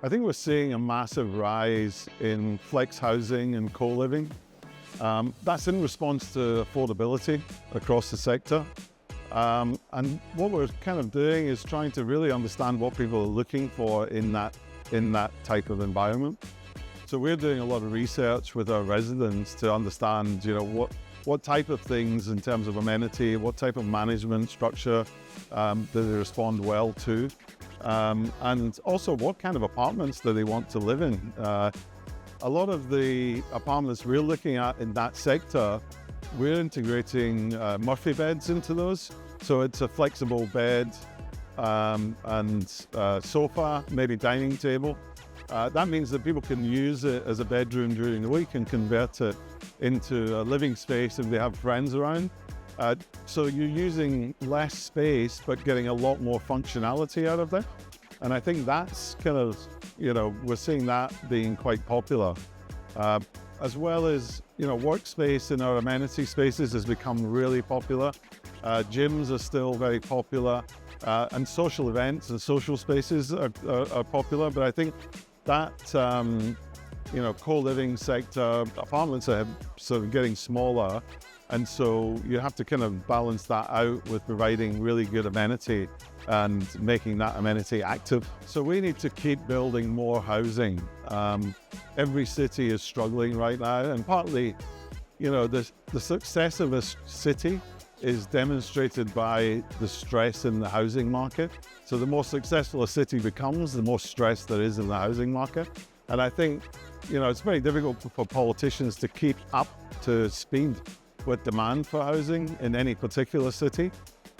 I think we're seeing a massive rise in flex housing and co-living. That's in response to affordability across the sector. And what we're kind of doing is trying to really understand what people are looking for in that type of environment. So we're doing a lot of research with our residents to understand, what type of things in terms of amenity, what type of management structure do they respond well to, and also what kind of apartments do they want to live in. A lot of the apartments we're looking at in that sector, we're integrating Murphy beds into those. So it's a flexible bed and sofa, maybe dining table. That means that people can use it as a bedroom during the week and convert it into a living space if they have friends around. So you're using less space, but getting a lot more functionality out of it. And I think that's kind of, we're seeing that being quite popular. As well as, workspace in our amenity spaces has become really popular. Gyms are still very popular. And social events and social spaces are popular. But I think that, co-living sector, apartments are sort of getting smaller. And so you have to kind of balance that out with providing really good amenity and making that amenity active. So we need to keep building more housing. Every city is struggling right now, and partly, the success of a city is demonstrated by the stress in the housing market. So the more successful a city becomes, the more stress there is in the housing market. And I think, it's very difficult for politicians to keep up to speed with demand for housing in any particular city.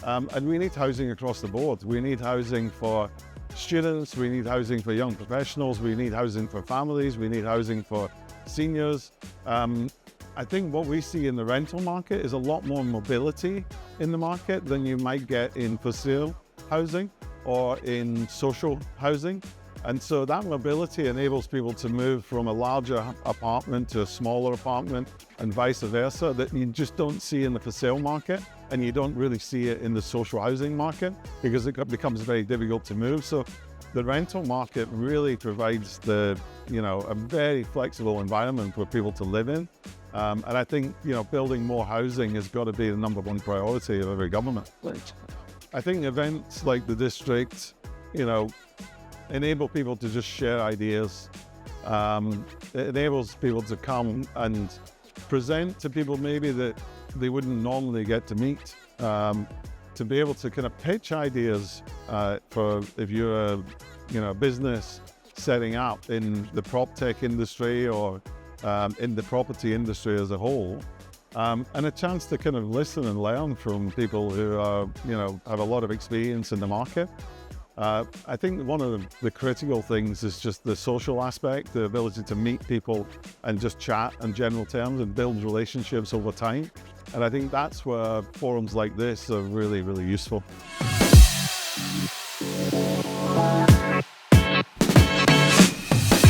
And we need housing across the board. We need housing for students, we need housing for young professionals, we need housing for families, we need housing for seniors. I think what we see in the rental market is a lot more mobility in the market than you might get in for sale housing or in social housing. And so that mobility enables people to move from a larger apartment to a smaller apartment and vice versa, that you just don't see in the for sale market, and you don't really see it in the social housing market because it becomes very difficult to move. So the rental market really provides a very flexible environment for people to live in. And I think, building more housing has got to be the number one priority of every government. I think events like the district, enable people to just share ideas. It enables people to come and present to people maybe that they wouldn't normally get to meet, to be able to kind of pitch ideas for if you're a business setting up in the prop tech industry or in the property industry as a whole, and a chance to kind of listen and learn from people who are, have a lot of experience in the market. I think one of the critical things is just the social aspect, the ability to meet people and just chat in general terms and build relationships over time. And I think that's where forums like this are really, really useful.